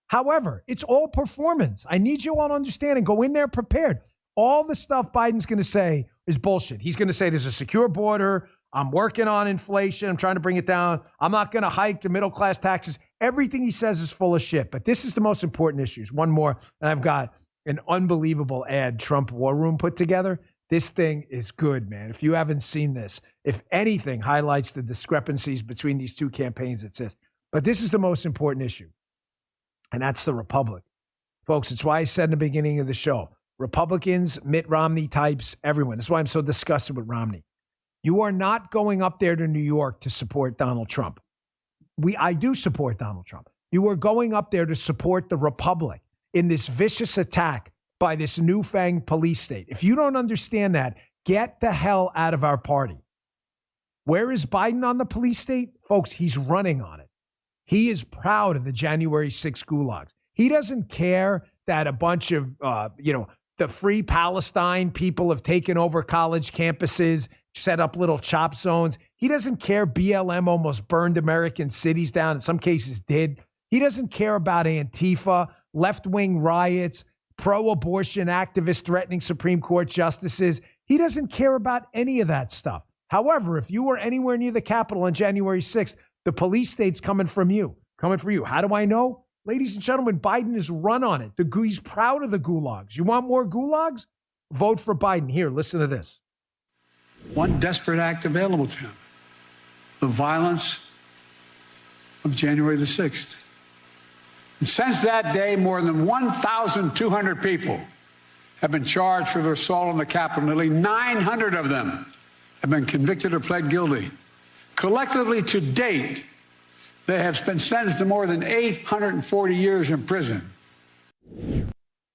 However, it's all performance. I need you all to understand and go in there prepared. All the stuff Biden's going to say is bullshit. He's going to say there's a secure border. I'm working on inflation. I'm trying to bring it down. I'm not going to hike the middle class taxes. Everything he says is full of shit. But this is the most important issues. One more, and I've got an unbelievable ad Trump War Room put together. This thing is good, man. If you haven't seen this, if anything highlights the discrepancies between these two campaigns, it's this. But this is the most important issue, and that's the Republic. Folks, it's why I said in the beginning of the show, Republicans, Mitt Romney types, everyone. That's why I'm so disgusted with Romney. You are not going up there to New York to support Donald Trump. I do support Donald Trump. You are going up there to support the Republic in this vicious attack by this newfangled police state. If you don't understand that, get the hell out of our party. Where is Biden on the police state? Folks, he's running on it. He is proud of the January 6 gulags. He doesn't care that a bunch of, the Free Palestine people have taken over college campuses, set up little chop zones. He doesn't care BLM almost burned American cities down, in some cases did. He doesn't care about Antifa, left-wing riots, pro-abortion activists threatening Supreme Court justices. He doesn't care about any of that stuff. However, if you were anywhere near the Capitol on January 6th, the police state's coming for you. How do I know? Ladies and gentlemen, Biden is run on it. He's proud of the gulags. You want more gulags? Vote for Biden. Here, listen to this. One desperate act available to him: the violence of January the 6th. And since that day, more than 1,200 people have been charged for their assault on the Capitol. Nearly 900 of them have been convicted or pled guilty. Collectively, to date, they have been sentenced to more than 840 years in prison.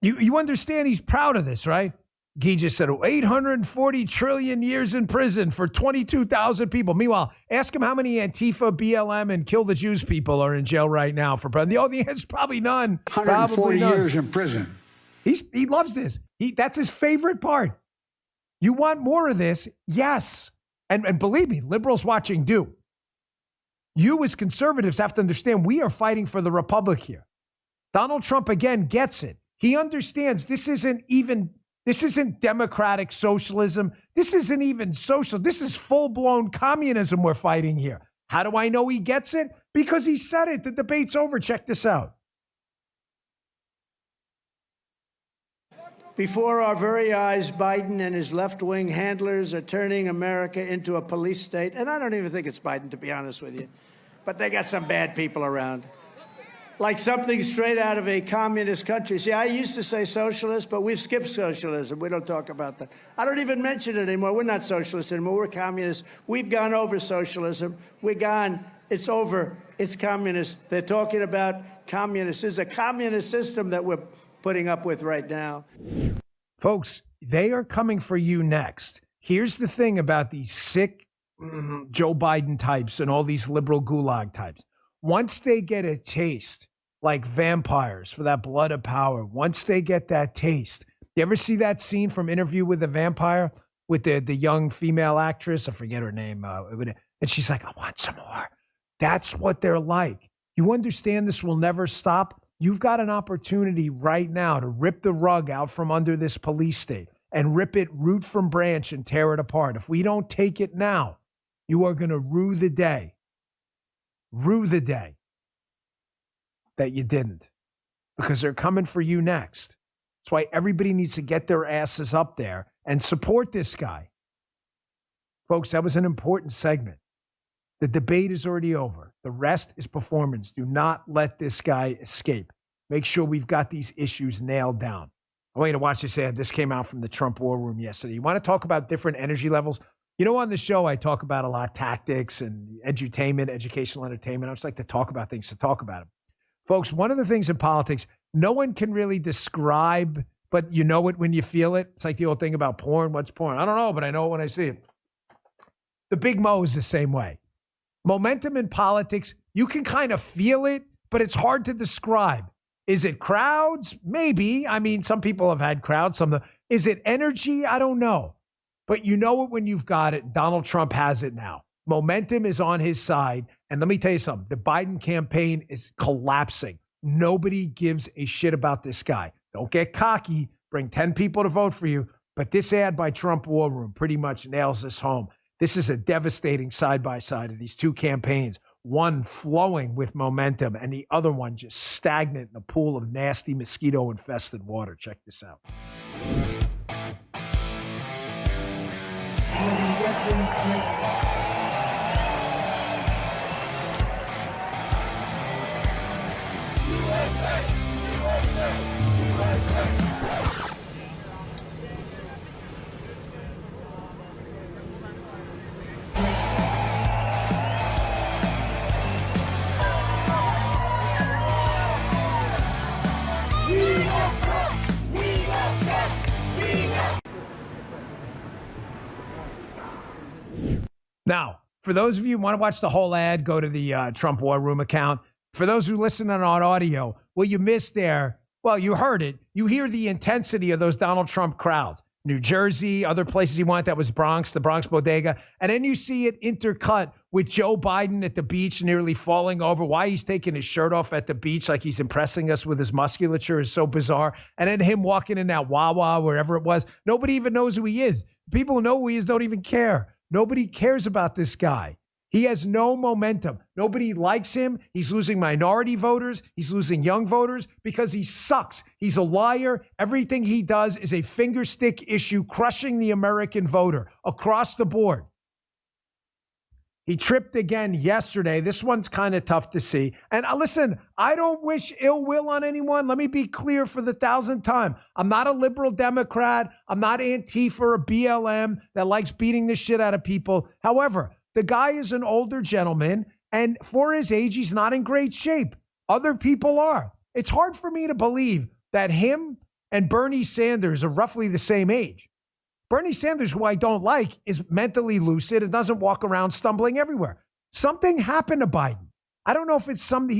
You understand he's proud of this, right? He just said 840 trillion years in prison for 22,000 people. Meanwhile, ask him how many Antifa, BLM, and Kill the Jews people are in jail right now for president. The answer is probably none. 140 years in prison. He loves this. That's his favorite part. You want more of this? Yes. And believe me, liberals watching do. You as conservatives have to understand we are fighting for the Republic here. Donald Trump, again, gets it. He understands this isn't democratic socialism. This isn't even social. This is full-blown communism we're fighting here. How do I know he gets it? Because he said it. The debate's over. Check this out. Before our very eyes, Biden and his left-wing handlers are turning America into a police state. And I don't even think it's Biden, to be honest with you. But they got some bad people around. like something straight out of a communist country. See, I used to say socialist, but we've skipped socialism. We don't talk about that. I don't even mention it anymore. We're not socialists anymore. We're communists. We've gone over socialism. We're gone. It's over. It's communist. They're talking about communists. This is a communist system that we're putting up with right now. Folks, they are coming for you next. Here's the thing about these sick Joe Biden types and all these liberal gulag types. Once they get a taste, like vampires, for that blood of power, once they get that taste, you ever see that scene from Interview with a Vampire with the young female actress? I forget her name. And she's like, I want some more. That's what they're like. You understand this will never stop? You've got an opportunity right now to rip the rug out from under this police state and rip it root from branch and tear it apart. If we don't take it now, you are going to rue the day that you didn't, because they're coming for you next. That's why everybody needs to get their asses up there and support this guy. Folks, that was an important segment. The debate is already over. The rest is performance. Do not let this guy escape. Make sure we've got these issues nailed down. I want you to watch this ad. This came out from the Trump War Room yesterday. You want to talk about different energy levels? You know, on the show, I talk about a lot of tactics and edutainment, educational entertainment. I just like to talk about things, to talk about them. Folks, one of the things in politics, no one can really describe, but you know it when you feel it. It's like the old thing about porn. What's porn? I don't know, but I know it when I see it. The Big Mo is the same way. Momentum in politics, you can kind of feel it, but it's hard to describe. Is it crowds? Maybe. I mean, some people have had crowds. Is it energy? I don't know. But you know it when you've got it. Donald Trump has it now. Momentum is on his side. And let me tell you something. The Biden campaign is collapsing. Nobody gives a shit about this guy. Don't get cocky. Bring 10 people to vote for you. But this ad by Trump War Room pretty much nails this home. This is a devastating side-by-side of these two campaigns. One flowing with momentum and the other one just stagnant in a pool of nasty mosquito-infested water. Check this out. Now, for those of you who want to watch the whole ad, go to the Trump War Room account. For those who listen on audio, what you missed there, well, you heard it. You hear the intensity of those Donald Trump crowds. New Jersey, other places he went, that was Bronx, the Bronx Bodega. And then you see it intercut with Joe Biden at the beach nearly falling over. Why he's taking his shirt off at the beach like he's impressing us with his musculature is so bizarre. And then him walking in that Wawa, wherever it was. Nobody even knows who he is. People who know who he is don't even care. Nobody cares about this guy. He has no momentum. Nobody likes him. He's losing minority voters. He's losing young voters because he sucks. He's a liar. Everything he does is a finger stick issue, crushing the American voter across the board. He tripped again yesterday. This one's kind of tough to see. And listen, I don't wish ill will on anyone. Let me be clear for the 1,000th time. I'm not a liberal Democrat. I'm not Antifa or BLM that likes beating the shit out of people. However, the guy is an older gentleman, and for his age, he's not in great shape. Other people are. It's hard for me to believe that him and Bernie Sanders are roughly the same age. Bernie Sanders, who I don't like, is mentally lucid and doesn't walk around stumbling everywhere. Something happened to Biden. I don't know if it's something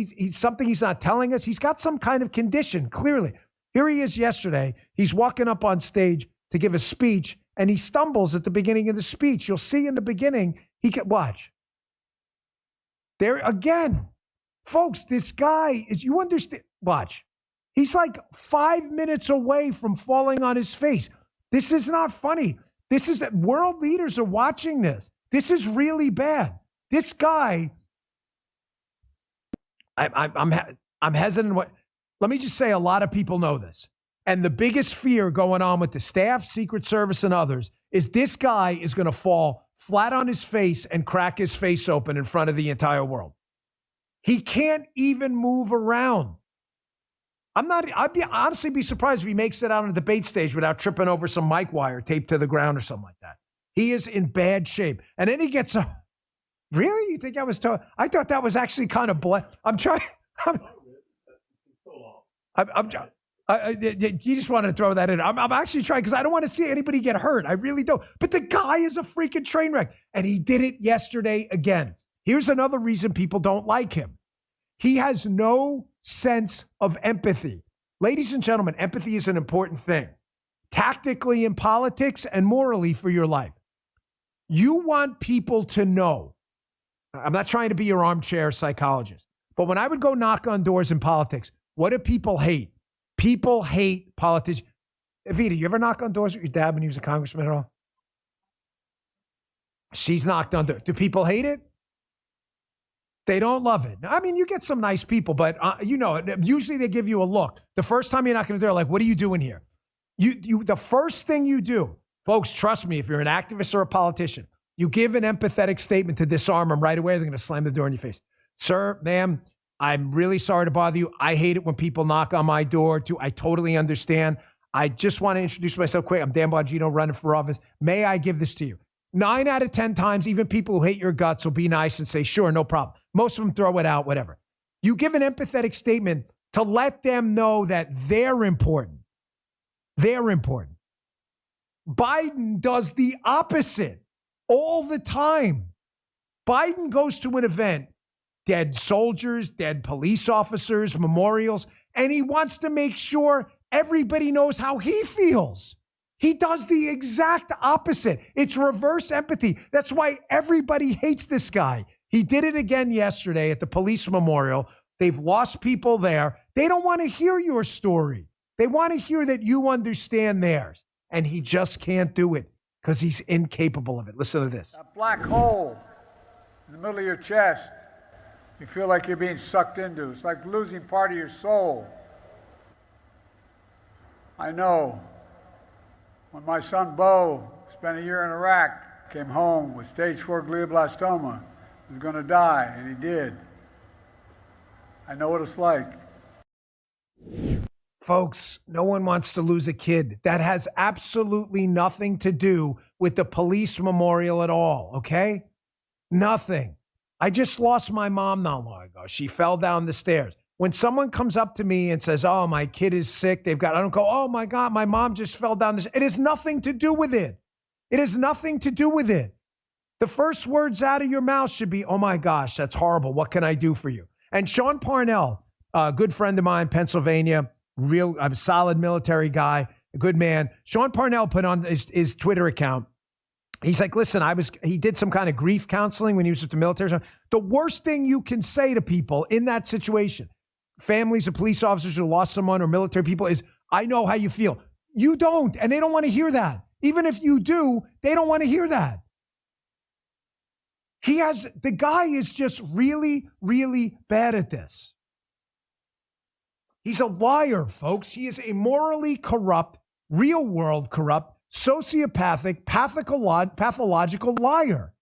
he's not telling us. He's got some kind of condition, clearly. Here he is yesterday. He's walking up on stage to give a speech, and he stumbles at the beginning of the speech. You'll see in the beginning, he can watch. There again. Folks, this guy is, you understand, watch. He's like 5 minutes away from falling on his face. This is not funny. This is that world leaders are watching this. This is really bad. This guy, I'm hesitant. Let me just say, a lot of people know this. And the biggest fear going on with the staff, Secret Service, and others is this guy is going to fall flat on his face and crack his face open in front of the entire world. He can't even move around. I'd honestly be surprised if he makes it out on a debate stage without tripping over some mic wire taped to the ground or something like that. He is in bad shape. And then he gets really? You think I was told? I thought that was actually kind of I'm trying. You just wanted to throw that in. I'm actually trying because I don't want to see anybody get hurt. I really don't. But the guy is a freaking train wreck. And he did it yesterday again. Here's another reason people don't like him. He has no sense of empathy. Ladies and gentlemen, empathy is an important thing. Tactically in politics and morally for your life. You want people to know. I'm not trying to be your armchair psychologist. But when I would go knock on doors in politics, what do people hate? People hate politicians. Evita, you ever knock on doors with your dad when he was a congressman at all? She's knocked on doors. Do people hate it? They don't love it. I mean, you get some nice people, but usually they give you a look. The first time you're knocking on the door, like, what are you doing here? The first thing you do, folks, trust me, if you're an activist or a politician, you give an empathetic statement to disarm them right away. They're going to slam the door in your face. Sir, ma'am, I'm really sorry to bother you. I hate it when people knock on my door too. I totally understand. I just want to introduce myself quick. I'm Dan Bongino running for office. May I give this to you? 9 out of 10 times, even people who hate your guts will be nice and say, sure, no problem. Most of them throw it out, whatever. You give an empathetic statement to let them know that they're important. They're important. Biden does the opposite all the time. Biden goes to an event, dead soldiers, dead police officers, memorials, and he wants to make sure everybody knows how he feels. He does the exact opposite. It's reverse empathy. That's why everybody hates this guy. He did it again yesterday at the police memorial. They've lost people there. They don't want to hear your story. They want to hear that you understand theirs. And he just can't do it because he's incapable of it. Listen to this. That black hole in the middle of your chest, you feel like you're being sucked into. It's like losing part of your soul. I know. When my son Bo spent a year in Iraq, came home with stage 4 glioblastoma, he was going to die, and he did. I know what it's like. Folks, no one wants to lose a kid. That has absolutely nothing to do with the police memorial at all, okay? Nothing. I just lost my mom not long ago. She fell down the stairs. When someone comes up to me and says, oh, my kid is sick, I don't go, oh, my God, my mom just fell down the stairs. It has nothing to do with it. It has nothing to do with it. The first words out of your mouth should be, oh, my gosh, that's horrible. What can I do for you? And Sean Parnell, a good friend of mine, Pennsylvania, I'm a solid military guy, a good man. Sean Parnell put on his Twitter account. He's like, listen, he did some kind of grief counseling when he was with the military. The worst thing you can say to people in that situation, families of police officers who lost someone or military people, is, I know how you feel. You don't, and they don't want to hear that. Even if you do, they don't want to hear that. The guy is just really, really bad at this. He's a liar, folks. He is a morally corrupt, real world corrupt, sociopathic, pathological liar.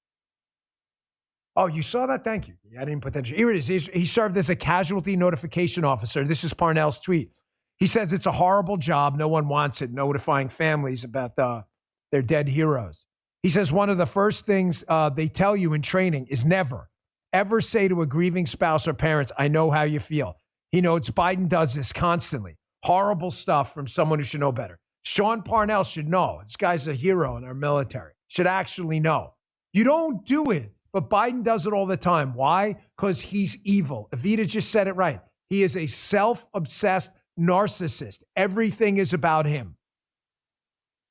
Oh, you saw that? Thank you. I didn't put that. Here it is. He served as a casualty notification officer. This is Parnell's tweet. He says it's a horrible job. No one wants it, notifying families about their dead heroes. He says one of the first things they tell you in training is never, ever say to a grieving spouse or parents, I know how you feel. He knows Biden does this constantly. Horrible stuff from someone who should know better. Sean Parnell should know. This guy's a hero in our military. Should actually know. You don't do it, but Biden does it all the time. Why? Because he's evil. Evita just said it right. He is a self-obsessed narcissist. Everything is about him.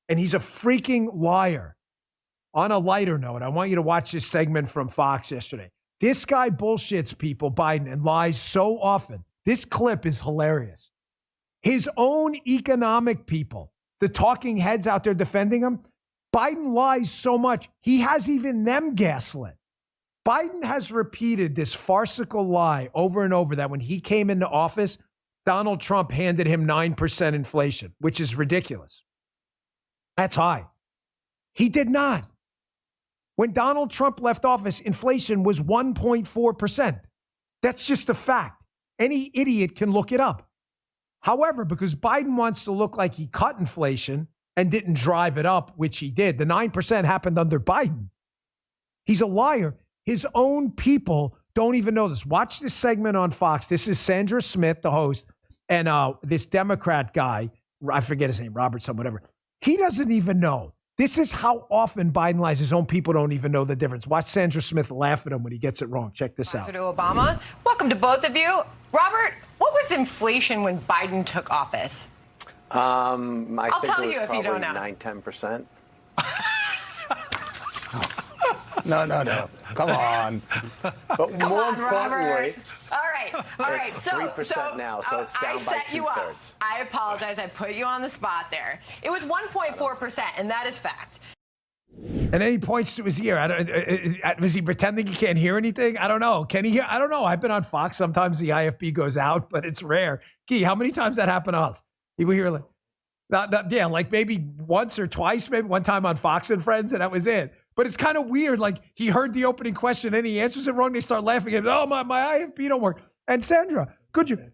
And he's a freaking liar. On a lighter note, I want you to watch this segment from Fox yesterday. This guy bullshits people, Biden, and lies so often. This clip is hilarious. His own economic people, the talking heads out there defending him, Biden lies so much, he has even them gaslit. Biden has repeated this farcical lie over and over that when he came into office, Donald Trump handed him 9% inflation, which is ridiculous. That's high. He did not. When Donald Trump left office, inflation was 1.4%. That's just a fact. Any idiot can look it up. However, because Biden wants to look like he cut inflation and didn't drive it up, which he did, the 9% happened under Biden. He's a liar. His own people don't even know this. Watch this segment on Fox. This is Sandra Smith, the host, and this Democrat guy, I forget his name, Robertson, whatever. He doesn't even know. This is how often Biden lies. His own people don't even know the difference. Watch Sandra Smith laugh at him when he gets it wrong. Check this out. To Obama. Welcome to both of you. Robert, what was inflation when Biden took office? I'll tell you if you don't know. 9-10%. No. Come on. But more importantly, All right. It's 3% now, so it's down by two-thirds. I apologize. I put you on the spot there. It was 1.4%, and that is fact. And then he points to his ear. Was he pretending he can't hear anything? I don't know. Can he hear? I don't know. I've been on Fox. Sometimes the IFB goes out, but it's rare. Key, how many times that happened to us? You hear like maybe once or twice, maybe one time on Fox and Friends, and that was it. But it's kind of weird. Like he heard the opening question and he answers it wrong. They start laughing at, oh, my IFB don't work. And Sandra, could you?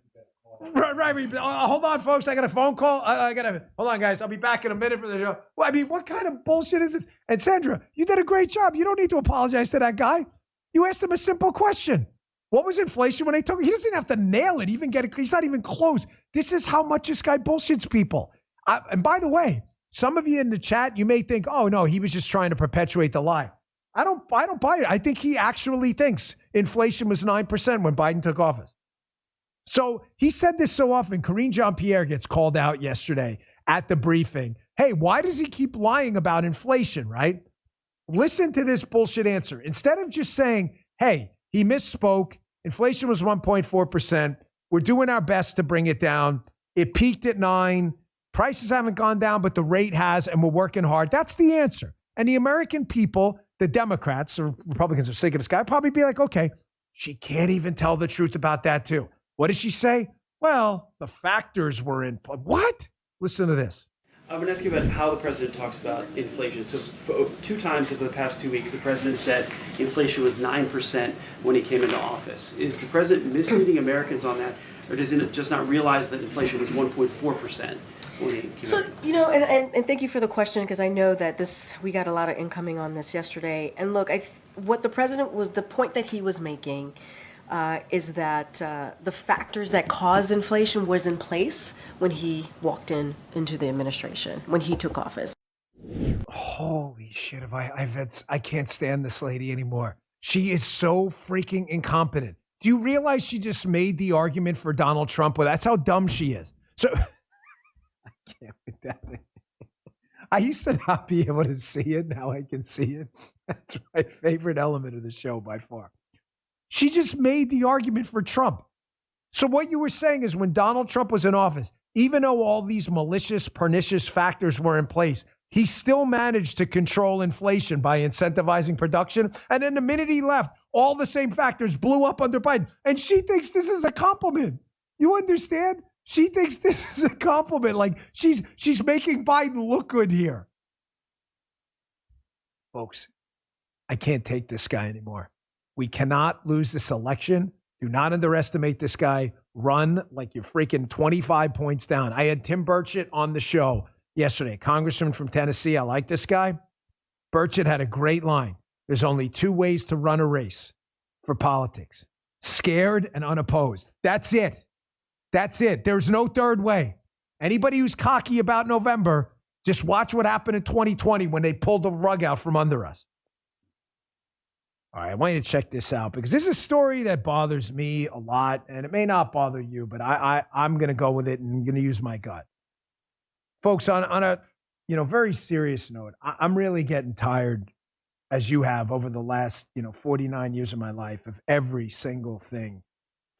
Right. Hold on, folks. I got a phone call. Hold on, guys. I'll be back in a minute for the show. Well, I mean, what kind of bullshit is this? And Sandra, you did a great job. You don't need to apologize to that guy. You asked him a simple question. What was inflation when they took it? He doesn't have to nail it, even get it. He's not even close. This is how much this guy bullshits people. And by the way, some of you in the chat, you may think, oh, no, he was just trying to perpetuate the lie. I don't buy it. I think he actually thinks inflation was 9% when Biden took office. So he said this so often. Karine Jean-Pierre gets called out yesterday at the briefing. Hey, why does he keep lying about inflation, right? Listen to this bullshit answer. Instead of just saying, hey, he misspoke. Inflation was 1.4%. We're doing our best to bring it down. It peaked at 9. Prices haven't gone down, but the rate has, and we're working hard. That's the answer. And the American people, the Democrats or Republicans are sick of this guy, probably be like, okay, she can't even tell the truth about that too. What does she say? Well, the factors were in. What? Listen to this. I'm going to ask you about how the president talks about inflation. So 2 times over the past 2 weeks, the president said inflation was 9% when he came into office. Is the president misleading Americans on that, or does he just not realize that inflation was 1.4%? So, and thank you for the question, because I know that we got a lot of incoming on this yesterday. And look, what the president was, the point that he was making is that the factors that caused inflation was in place when he walked into the administration, when he took office. Holy shit! I can't stand this lady anymore. She is so freaking incompetent. Do you realize she just made the argument for Donald Trump? Well, that's how dumb she is. So I can't with that. I used to not be able to see it. Now I can see it. That's my favorite element of the show by far. She just made the argument for Trump. So what you were saying is when Donald Trump was in office, even though all these malicious, pernicious factors were in place, he still managed to control inflation by incentivizing production. And then the minute he left, all the same factors blew up under Biden. And she thinks this is a compliment. You understand? She thinks this is a compliment. Like she's making Biden look good here. Folks, I can't take this guy anymore. We cannot lose this election. Do not underestimate this guy. Run like you're freaking 25 points down. I had Tim Burchett on the show yesterday, congressman from Tennessee. I like this guy. Burchett had a great line. There's only 2 ways to run a race for politics: scared and unopposed. That's it. That's it. There's no third way. Anybody who's cocky about November, just watch what happened in 2020 when they pulled the rug out from under us. All right, I want you to check this out because this is a story that bothers me a lot, and it may not bother you, but I'm going to go with it and I'm going to use my gut. Folks, on a very serious note, I'm really getting tired, as you have over the last 49 years of my life, of every single thing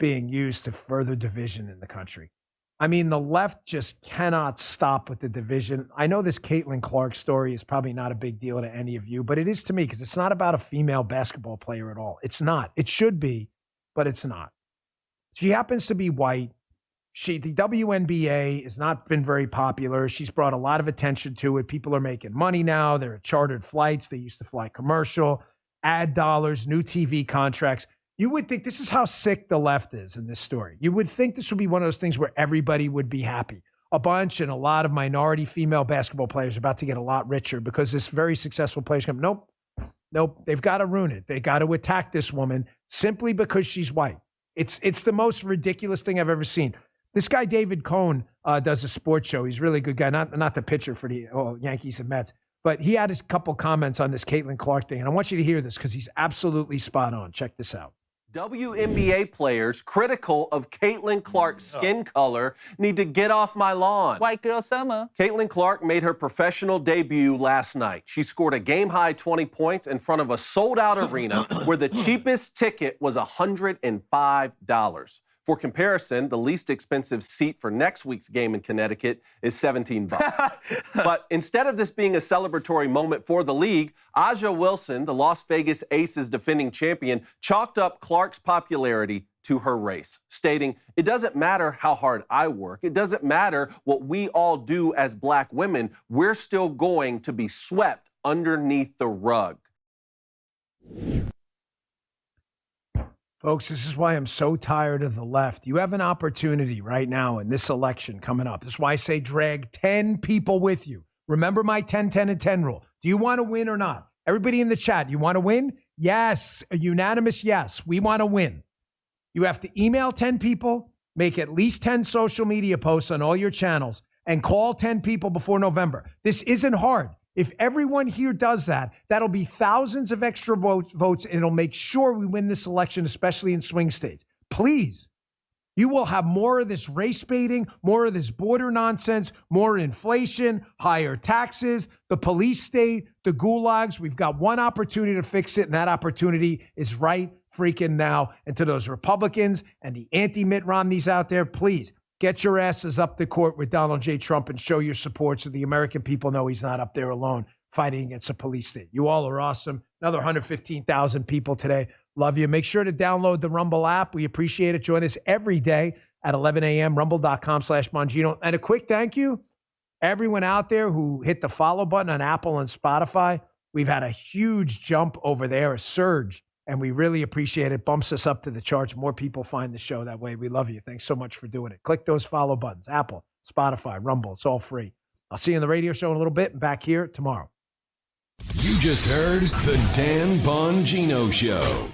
being used to further division in the country. I mean, the left just cannot stop with the division. I know this Caitlin Clark story is probably not a big deal to any of you, but it is to me because it's not about a female basketball player at all. It's not. It should be, but it's not. She happens to be white. The WNBA has not been very popular. She's brought a lot of attention to it. People are making money now. There are chartered flights. They used to fly commercial, ad dollars, new TV contracts. You would think this is how sick the left is in this story. You would think this would be one of those things where everybody would be happy. A bunch and a lot of minority female basketball players are about to get a lot richer because this very successful players come. Nope. They've got to ruin it. They got to attack this woman simply because she's white. It's the most ridiculous thing I've ever seen. This guy, David Cohn, does a sports show. He's a really good guy, not the pitcher for the Yankees and Mets. But he had his couple comments on this Caitlin Clark thing. And I want you to hear this because he's absolutely spot on. Check this out. WNBA players critical of Caitlin Clark's skin color need to get off my lawn. White girl summer. Caitlin Clark made her professional debut last night. She scored a game-high 20 points in front of a sold-out arena where the cheapest ticket was $105. For comparison, the least expensive seat for next week's game in Connecticut is $17. But instead of this being a celebratory moment for the league, Aja Wilson, the Las Vegas Aces defending champion, chalked up Clark's popularity to her race, stating, "It doesn't matter how hard I work. It doesn't matter what we all do as black women. We're still going to be swept underneath the rug." Folks, this is why I'm so tired of the left. You have an opportunity right now in this election coming up. This is why I say drag 10 people with you. Remember my 10, 10, and 10 rule. Do you want to win or not? Everybody in the chat, you want to win? Yes. A unanimous yes. We want to win. You have to email 10 people, make at least 10 social media posts on all your channels, and call 10 people before November. This isn't hard. If everyone here does that, that'll be thousands of extra votes, and it'll make sure we win this election, especially in swing states. Please. You will have more of this race baiting, more of this border nonsense, more inflation, higher taxes, the police state, the gulags. We've got one opportunity to fix it, and that opportunity is right freaking now. And to those Republicans and the anti-Mitt Romneys out there, please get your asses up the court with Donald J. Trump and show your support so the American people know he's not up there alone fighting against a police state. You all are awesome. Another 115,000 people today. Love you. Make sure to download the Rumble app. We appreciate it. Join us every day at 11 a.m., rumble.com/Bongino. And a quick thank you, everyone out there who hit the follow button on Apple and Spotify. We've had a huge jump over there, a surge, and we really appreciate it. Bumps us up to the charts. More people find the show that way. We love you. Thanks so much for doing it. Click those follow buttons. Apple, Spotify, Rumble. It's all free. I'll see you in the radio show in a little bit and back here tomorrow. You just heard The Dan Bongino Show.